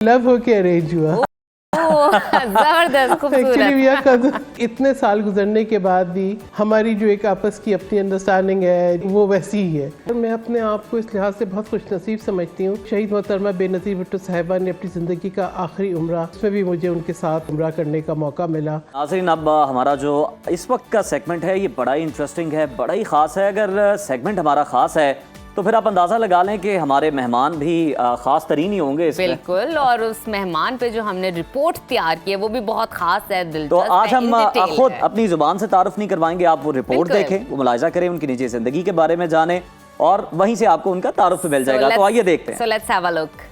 Love होके arrange हुआ। जबरदस्त, खूबसूरत। इतने साल गुजरने के बाद भी हमारी जो एक आपस की अपनी अंडरस्टैंडिंग है वो वैसी ही है। मैं अपने आप को इस लिहाज से बहुत खुशनसीब समझती हूँ। शहीद मोहतरमा बेनज़ीर भुट्टो साहिबा ने अपनी ज़िंदगी का आखिरी उम्रा, उसमें भी मुझे उनके साथ उम्रा करने का मौका मिला। नाज़रीन, अब हमारा जो इस वक्त का सेगमेंट है ये बड़ा ही इंटरेस्टिंग है, बड़ा ही ख़ास है। अगर सेगमेंट हमारा ख़ास है तो फिर आप अंदाज़ा लगा लें कि हमारे मेहमान भी ख़ास तरीन ही होंगे इसमें। बिल्कुल, और उस मेहमान पे जो हमने रिपोर्ट तैयार की है वो भी बहुत खास है, दिलचस्प है। तो आज हम खुद अपनी ज़ुबान से तारुफ नहीं करवाएंगे, आप वो रिपोर्ट देखें, वो मुलाहिज़ा करें, उनकी निजी ज़िंदगी के बारे में जानें और वहीं से आपको उनका तारुफ मिल जाएगा। तो आइए देखते हैं। So let's have a look.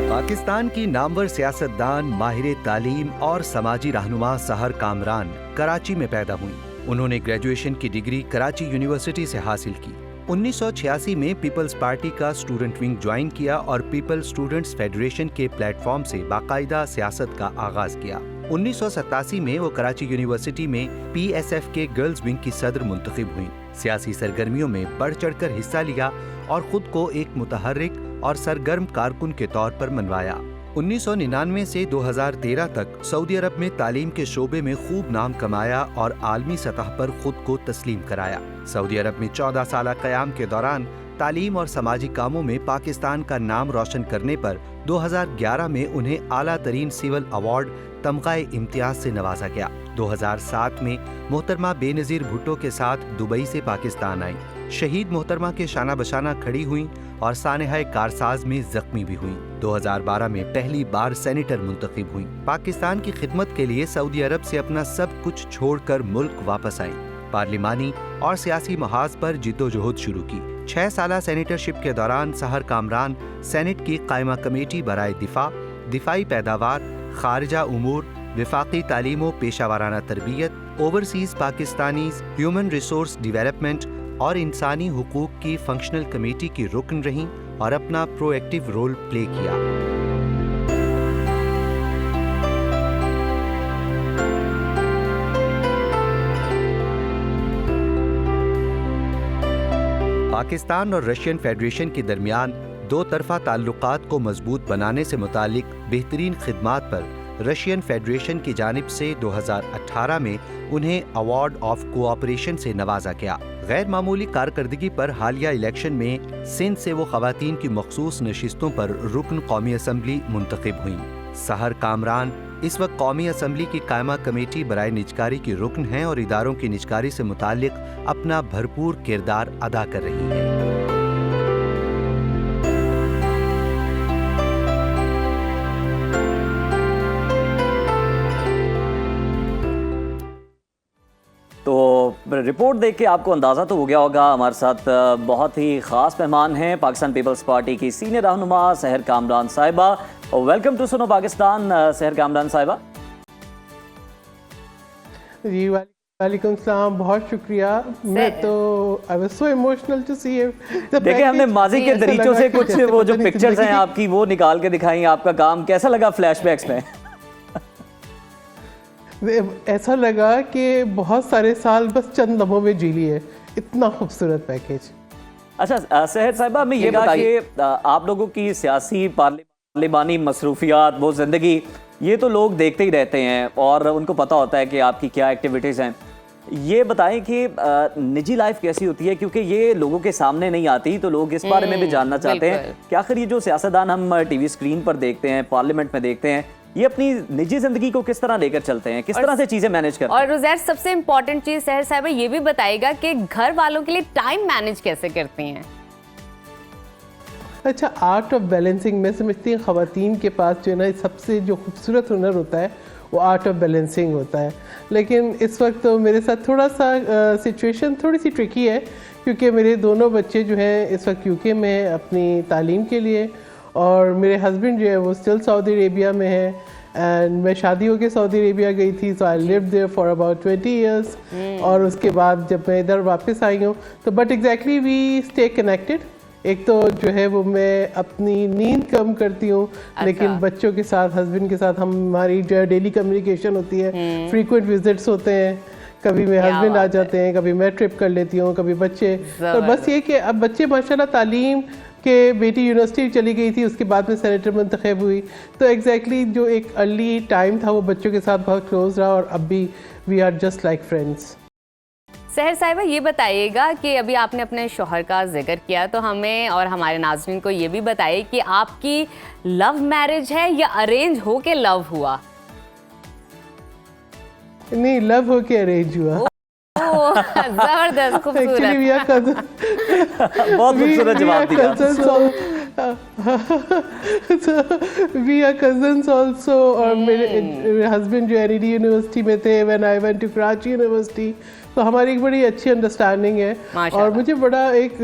Pakistan की नामवर सियासतदान, माहिर तालीम और समाजी रहनुमा सहर कामरान कराची में पैदा हुई। उन्होंने ग्रेजुएशन की डिग्री कराची यूनिवर्सिटी से हासिल की। 1986 में पीपल्स पार्टी का स्टूडेंट विंग ज्वाइन किया और पीपल्स स्टूडेंट्स फेडरेशन के प्लेटफॉर्म से बाकायदा सियासत का आगाज किया। 1987 में वो कराची यूनिवर्सिटी में PSF के गर्ल्स विंग की सदर मुंतखब हुई। सियासी सरगर्मियों में बढ़ चढ़कर हिस्सा लिया और खुद को एक मुतहर्रिक और सरगर्म कारकुन के तौर पर मनवाया। 1999 से 2013 तक सऊदी अरब में तालीम के शोबे में खूब नाम कमाया और आलमी सतह पर खुद को तस्लीम कराया। सऊदी अरब में 14 साल क़याम के दौरान तालीम और समाजी कामों में पाकिस्तान का नाम रोशन करने पर 2011 में उन्हें आला तरीन सिविल अवार्ड तमग़ा इम्तियाज से नवाजा गया। 2007 में मोहतरमा बेनज़ीर भुट्टो के साथ दुबई से पाकिस्तान आई। शहीद मोहतरमा के शाना बशाना खड़ी हुई और सानहा कारसाज में जख्मी भी हुई। 2012 में पहली बार सेनेटर मुंतखब हुई। पाकिस्तान की खिदमत के लिए सऊदी अरब से अपना सब कुछ छोड़कर मुल्क वापस आई। पार्लिमानी और सियासी महाज पर जिद्दोजहद शुरू की। 6 साल सेनेटरशिप के दौरान सहर कामरान सेनेट की कायमा कमेटी बराए दिफाई पैदावार, खारिजा उमूर, विफाकी तालीम व पेशावराना तरबियत, overseas Pakistanis, human resource development और इंसानी हुकूक की फंक्शनल कमेटी की रुकन रहीं और अपना प्रोएक्टिव रोल प्ले किया। पाकिस्तान और रशियन फेडरेशन के दरमियान दो तरफा ताल्लुकात को मजबूत बनाने से मुतालिक बेहतरीन खिदमात पर रशियन फेडरेशन की जानिब से 2018 में उन्हें अवार्ड ऑफ कोऑपरेशन से नवाजा गया। गैर मामूली कारकर्दगी पर हालिया इलेक्शन में सिंध से वो खवातीन की मखसूस नशिस्तों पर रुकन कौमी असम्बली मुंतखब हुई। सहर कामरान इस वक्त कौमी असम्बली की कायमा कमेटी बराए निजकारी की रुकन हैं और इदारों की निजकारी से मुतालिक अपना भरपूर किरदार अदा कर रही है। तो रिपोर्ट देख के आपको अंदाज़ा तो हो गया होगा, हमारे साथ बहुत ही ख़ास मेहमान हैं पाकिस्तान पीपल्स पार्टी की सीनियर रहनुमा सहर कामरान साहिबा। वेलकम टू सुनो पाकिस्तान, सहर कामरान साहिबा। जी वालेकुम सलाम, बहुत शुक्रिया। मैं तो I was so emotional to see you. देखिए, हमने माजी के दरीचों से कुछ वो जो पिक्चर्स हैं आपकी वो निकाल के दिखाई। आपका काम कैसा लगा फ्लैशबैक्स में? ऐसा लगा कि बहुत सारे साल बस चंद लम्हों में जी लिए। इतना खूबसूरत पैकेज। अच्छा सहर साहिबा, हमें ये बताइए, आप लोगों की सियासी पार्लिमानी मसरूफियात, वो ज़िंदगी, ये तो लोग देखते ही रहते हैं और उनको पता होता है कि आपकी क्या एक्टिविटीज़ हैं। ये बताएं कि निजी लाइफ कैसी होती है, क्योंकि ये लोगों के सामने नहीं आती, तो लोग इस बारे में भी जानना चाहते हैं कि आखिर ये जो सियासतदान हम टीवी स्क्रीन पर देखते हैं, पार्लियामेंट में देखते हैं, ये अपनी निजी जिंदगी को किस तरह लेकर चलते हैं, किस तरह से चीजें मैनेज करते हैं। और रुज़ैर, सबसे इम्पोर्टेंट चीज सहर साहिबा ये भी बताएगा कि घर वालों के लिए टाइम मैनेज कैसे करती हैं। अच्छा, आर्ट ऑफ बैलेंसिंग मैं समझती हूँ ख़वातीन के पास जो है ना सबसे जो खूबसूरत हुनर होता है वो आर्ट ऑफ बैलेंसिंग होता है। लेकिन इस वक्त तो मेरे साथ थोड़ा सा सिचुएशन थोड़ी सी ट्रिकी है, क्योंकि मेरे दोनों बच्चे जो हैं इस वक्त UK में अपनी तालीम के लिए, और मेरे हस्बैंड जो है वो स्टिल सऊदी अरेबिया में है। एंड मैं शादी होकर सऊदी अरेबिया गई थी, so I lived there for about 20 years। और उसके बाद जब मैं इधर वापस आई हूँ तो but exactly we stay connected. एक तो जो है वो मैं अपनी नींद कम करती हूँ, लेकिन बच्चों के साथ, हस्बैंड के साथ हमारी जो है डेली कम्युनिकेशन होती है, फ्रीक्वेंट विजिट्स होते हैं। कभी मेरे क्या हस्बैंड आ बात है। जाते हैं, कभी मैं ट्रिप कर लेती हूँ, कभी बच्चे। और बस जबरदस्त। ये कि अब बच्चे माशाल्लाह तालीम के बेटी यूनिवर्सिटी चली गई थी, उसके बाद में सेनेटर मुंतखब हुई, तो एग्जैक्टली जो एक अर्ली टाइम था वो बच्चों के साथ बहुत क्लोज रहा और अब भी we are just like friends. Sahar साहिबा ये बताइएगा कि अभी आपने अपने शौहर का जिक्र किया, तो हमें और हमारे नाज़रीन को ये भी बताइए कि आपकी लव मैरिज है या अरेंज हो के लव हुआ? नहीं, लव होके अरेंज हुआ। ओह, जबरदस्त, एक्चुअली खूबसूरत। We are cousin. बहुत खूबसूरत जवाब दिया। We are cousins also. और मेरे हस्बैंड जो एनईडी यूनिवर्सिटी में थे when I went to Karachi university, तो हमारी एक बड़ी अच्छी अंडरस्टैंडिंग है। माशाल्लाह। और मुझे बड़ा एक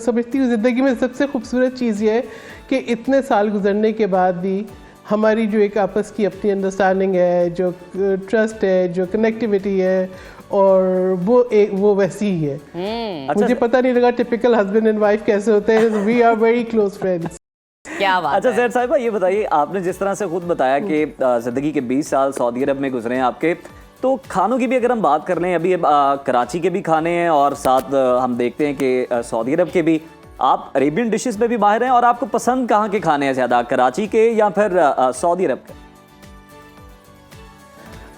समझती हूँ ज़िंदगी में सबसे खूबसूरत चीज़ ये है कि इतने साल गुजरने के बाद भी हमारी जो एक आपस की अपनी अंडरस्टैंडिंग है, जो ट्रस्ट है, जो कनेक्टिविटी है, और वो वैसी ही है। मुझे पता नहीं लगा टिपिकल हस्बैंड एंड वाइफ कैसे होते हैं। We are very close friends. क्या बात अच्छा है। सहर साहिबा, ये बताइए, आपने जिस तरह से खुद बताया कि जिंदगी के 20 साल सऊदी अरब में गुजरे हैं आपके, तो खानों की भी अगर हम बात कर लें, अभी कराची के भी खाने हैं और साथ हम देखते हैं कि सऊदी अरब के भी, आप अरेबियन डिशेस में भी माहिर हैं, और आपको पसंद कहाँ के खाने हैं ज़्यादा, कराची के या फिर सऊदी अरब के?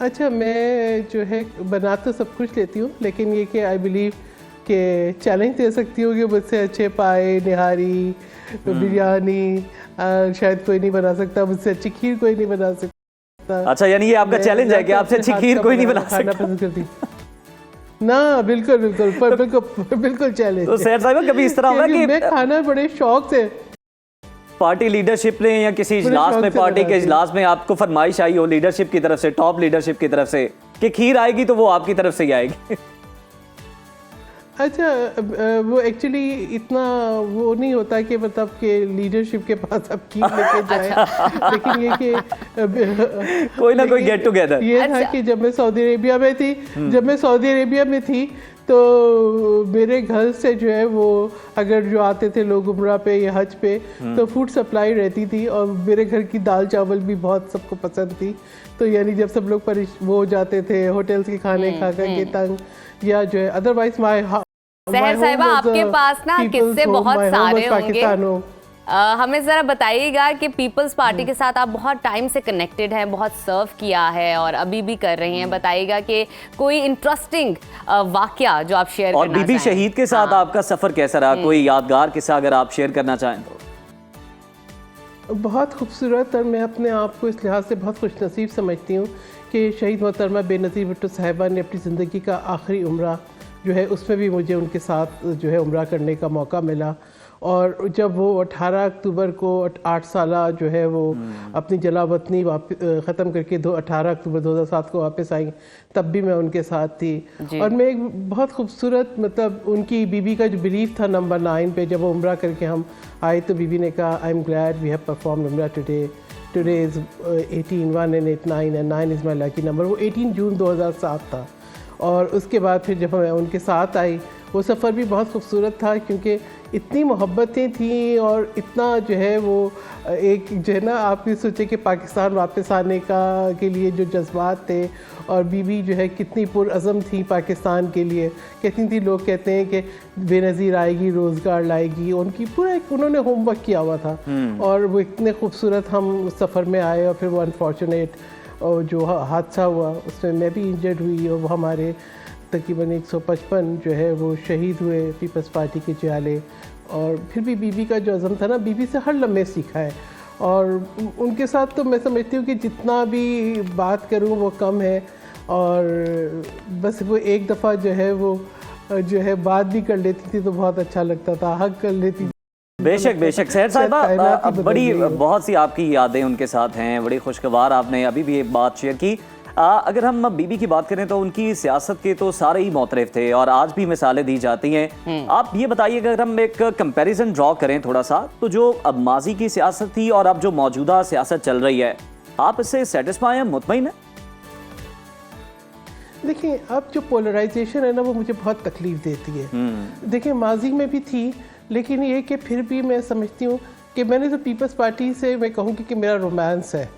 अच्छा, मैं जो है बना तो सब कुछ लेती हूँ, लेकिन ये कि आई बिलीव कि चैलेंज दे सकती हूँ कि मुझसे अच्छे पाए, निहारी, बिरयानी शायद कोई नहीं बना सकता, मुझसे अच्छी खीर कोई नहीं बना सकता। अच्छा, यानी ये आपका चैलेंज है कि आपसे अच्छी खीर कोई नहीं बना खाना सकता। पसंद करती ना। बिल्कुल बिल्कुल बिल्कुल बिल्कुल चैलेंज। तो सहर साहिबा, कभी इस तरह हुआ कि मैं खाना बड़े शौक से, पार्टी लीडरशिप ने या किसी इजलास में, पार्टी के इजलास में आपको फरमाइश आई हो लीडरशिप की तरफ से, टॉप लीडरशिप की तरफ से, कि खीर आएगी तो वो आपकी तरफ से ही आएगी? अच्छा, वो एक्चुअली इतना वो नहीं होता कि मतलब कि लीडरशिप के पास अब की लेके जाए। लेकिन ये कि कोई ना कोई गेट टुगेदर। ये था कि जब मैं सऊदी अरेबिया में थी, तो मेरे घर से जो है वो अगर जो आते थे लोग उम्रा पे या हज पे, तो फूड सप्लाई रहती थी, और मेरे घर की दाल चावल भी बहुत सबको पसंद थी। तो यानी जब सब लोग वो हो जाते थे होटल्स के खाने खा के तंग, या जो है अदरवाइज सहर साहिबा, आपके पास ना किस्से बहुत सारे होंगे। हमें ज़रा बताइएगा कि पीपल्स पार्टी के साथ आप बहुत टाइम से कनेक्टेड हैं, बहुत सर्व किया है और अभी भी कर रही हैं। बताइएगा कि कोई इंटरेस्टिंग वाकया जो आप शेयर और करना बीबी चाहें। शहीद के साथ आपका सफ़र कैसा रहा, कोई यादगार किस्सा अगर आप शेयर करना चाहें तो? बहुत खूबसूरत। और मैं अपने आप को इस लिहाज से बहुत खुशनसीब समझती हूँ कि शहीद मोहतरमा बेनज़ीर भुट्टो साहिबा ने अपनी ज़िंदगी का आखिरी उम्रा जो है उसमें भी मुझे उनके साथ जो है उम्रा करने का मौका मिला। और जब वो 18 अक्टूबर को 8 साला जो है वो अपनी जलावतनी ख़त्म करके 18 अक्टूबर 2007 को वापस आई, तब भी मैं उनके साथ थी। और मैं एक बहुत खूबसूरत मतलब उनकी बीबी का जो बिलीफ था नंबर 9 पे, जब वो उम्रा करके हम आए तो बीबी ने कहा, I am glad we have perform उम्रा today is 18 1 and 8 9 and 9 is my lucky number. वो 18 जून 2007 था। और उसके बाद फिर जब मैं उनके साथ आई, वो सफ़र भी बहुत खूबसूरत था, क्योंकि इतनी मोहब्बतें थीं और इतना जो है वो एक जो है ना, आप ये सोचे कि पाकिस्तान वापस आने के लिए जो जज्बात थे, और बीबी जो है कितनी पुरअज़म थी पाकिस्तान के लिए। कहती थी, लोग कहते हैं कि बेनज़ीर आएगी रोज़गार लाएगी, उनकी पूरा एक उन्होंने होमवर्क किया हुआ था। और वो इतने खूबसूरत हम उस सफ़र में आए, और फिर वो अनफॉर्चुनेट और जो हादसा हुआ उसमें मैं भी इंजर्ड हुई, और वो हमारे तकरीबन 155 जो है वो शहीद हुए पीपल्स पार्टी के जाले। और फिर भी बीबी का जो अज़म था ना, बीबी से हर लम्हे सीखा है। और उनके साथ तो मैं समझती हूँ कि जितना भी बात करूँ वो कम है, और बस वो एक दफ़ा जो है वो जो है बात भी कर लेती थी तो बहुत अच्छा लगता था, हक कर लेती थी। बेशक बेशक सहर साहिबा, बड़ी बहुत सी आपकी यादें उनके साथ हैं, बड़ी खुशगवार। आपने अभी भी एक बात शेयर की। अगर हम बीबी की बात करें तो उनकी सियासत के तो सारे ही मोतरफ थे और आज भी मिसालें दी जाती हैं। आप ये बताइए, अगर हम एक कंपैरिजन ड्रॉ करें थोड़ा सा, तो जो अब माजी की सियासत थी और अब जो मौजूदा सियासत चल रही है, आप इससे सेटिस्फाई हैं, मुतमईन हैं? देखिए, अब जो पोलराइजेशन है ना, वो मुझे बहुत तकलीफ देती है। देखिए, माजी में भी थी, लेकिन ये कि फिर भी मैं समझती हूँ कि मैंने तो पीपल्स पार्टी से मैं कहूँगी कि मेरा रोमांस है,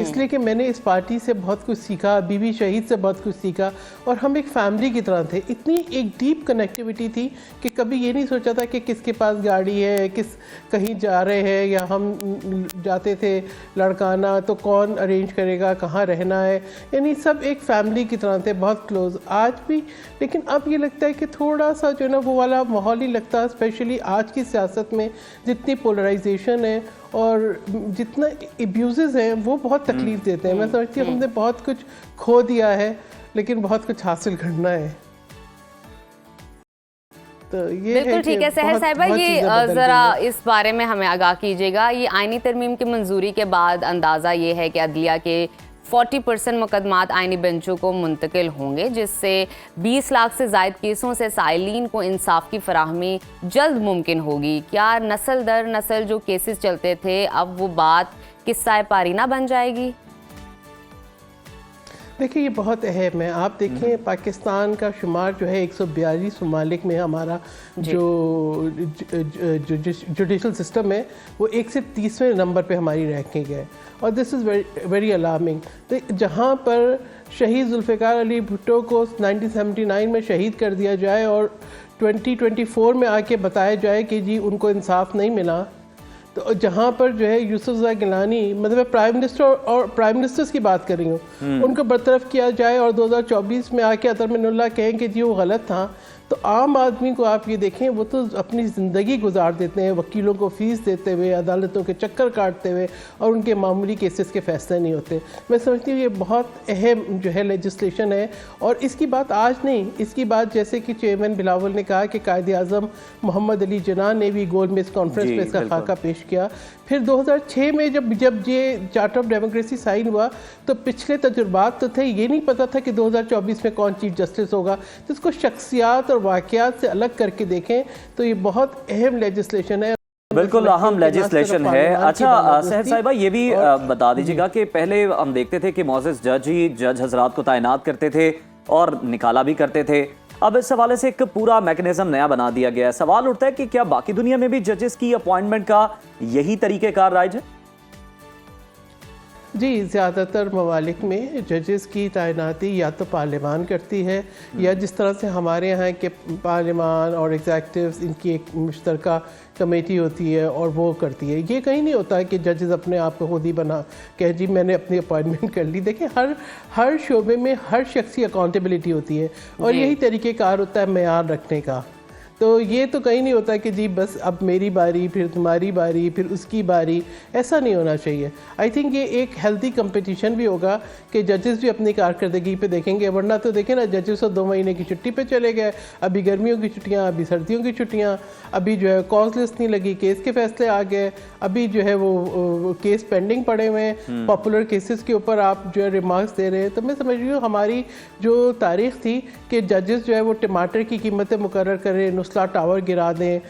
इसलिए कि मैंने इस पार्टी से बहुत कुछ सीखा, बीबी शहीद से बहुत कुछ सीखा, और हम एक फैमिली की तरह थे। इतनी एक डीप कनेक्टिविटी थी कि कभी ये नहीं सोचा था कि किसके पास गाड़ी है, किस कहीं जा रहे हैं, या हम जाते थे लड़काना तो कौन अरेंज करेगा, कहाँ रहना है, यानी सब एक फैमिली की तरह थे, बहुत क्लोज आज भी। लेकिन अब ये लगता है कि थोड़ा सा जो है ना वो वाला माहौल ही लगता है, स्पेशली आज की सियासत में जितनी पोलराइजेशन है और जितना एब्यूज़ हैं वो बहुत तकलीफ देते हैं। मैं समझती हूँ हमने बहुत कुछ खो दिया है लेकिन बहुत कुछ हासिल करना है। तो ये बिल्कुल ठीक है सहर साहिबा, ये ज़रा इस बारे में हमें आगाह कीजिएगा। ये आईनी तरमीम की मंजूरी के बाद अंदाज़ा ये है कि अदलिया के 40% मुकदमात आईनी बेंचों को मुंतकिल होंगे, जिससे 20 लाख से ज़ायद केसों से साइलीन को इंसाफ की फराहमी जल्द मुमकिन होगी। क्या नस्ल दर नस्ल जो केसेस चलते थे अब वो बात किस्सा पारीना बन जाएगी? देखिए ये बहुत अहम है। आप देखें पाकिस्तान का शुमार जो है 142 ममालिक में हमारा जो जुडिशल सिस्टम है वो 1 से 30वें नंबर पे हमारी रैंकिंग है, और दिस इज़ वेरी अलार्मिंग। तो जहाँ पर शहीद जुल्फ़िकार अली भुट्टो को 1979 में शहीद कर दिया जाए और 2024 में आके बताया जाए कि जी उनको इंसाफ नहीं मिला, तो जहाँ पर जो है यूसुफ़ गिलानी, मतलब प्राइम मिनिस्टर और प्राइम मिनिस्टर्स की बात कर रही हूँ, उनको बरतरफ किया जाए और 2024 में आके अतर मिनुल्लाह कहें कि जी वो गलत था, तो आम आदमी को आप ये देखें वो तो अपनी ज़िंदगी गुजार देते हैं वकीलों को फ़ीस देते हुए, अदालतों के चक्कर काटते हुए, और उनके मामूली केसेस के फ़ैसले नहीं होते। मैं समझती हूँ ये बहुत अहम जो है लेजिस्लेशन है, और इसकी बात आज नहीं, इसकी बात जैसे कि चेयरमैन बिलावल ने कहा कि कायद-ए-आज़म मोहम्मद अली जिन्ना ने भी गोल मेज़ कॉन्फ्रेंस में इसका खाका पेश किया। फिर 2006 में जब ये चार्टर ऑफ डेमोक्रेसी साइन हुआ तो पिछले तजुर्बात तो थे, ये नहीं पता था कि 2024 में कौन चीफ जस्टिस होगा, तो इसको शख्सियात और वाक़यात से अलग करके देखें तो ये बहुत अहम लेजिस्लेशन है। बिल्कुल अहम लेजिस्लेशन है। अच्छा सहर साहिबा, ये भी बता दीजिएगा कि पहले हम देखते थे कि मौजूद जज ही जज हजरात को तैनात करते थे और निकाला भी करते थे, अब इस हवाले से एक पूरा मैकेनिज्म नया बना दिया गया है। सवाल उठता है कि क्या बाकी दुनिया में भी जजेस की अपॉइंटमेंट का यही तरीक़ेकार राइज है? जी, ज़्यादातर ममालिक में जजेस की तैनाती या तो पार्लियामान करती है, या जिस तरह से हमारे यहाँ के पार्लियामान और एग्जेक्टिव्स इनकी एक मुश्तरका कमेटी होती है और वो करती है। ये कहीं नहीं होता है कि जजेस अपने आप को खुद ही बना कह जी मैंने अपनी अपॉइंटमेंट कर ली। देखिए हर शोबे में हर शख्स की अकाउंटेबिलिटी होती है, और यही तरीक़ेकार होता है मेयार रखने का। तो ये तो कहीं नहीं होता कि जी बस अब मेरी बारी, फिर तुम्हारी बारी, फिर उसकी बारी, ऐसा नहीं होना चाहिए। आई थिंक ये एक हेल्दी कंपटीशन भी होगा कि जजेस भी अपनी कारकर्दगी पे देखेंगे, वरना तो देखें ना जजेस तो 2 महीने की छुट्टी पे चले गए, अभी गर्मियों की छुट्टियां, अभी सर्दियों की छुट्टियां, अभी जो है कॉज लिस्ट नहीं लगी, केस के फैसले आ गए, अभी जो है वो केस पेंडिंग पड़े हुए हैं, पॉपुलर केसेस के ऊपर आप जो है रिमार्क्स दे रहे हैं। तो मैं समझ रही हूँ हमारी जो तारीख थी कि जजेस जो है वो टमाटर की कीमतें मुकर्रर करें, नुस्ला टावर गिरा दें,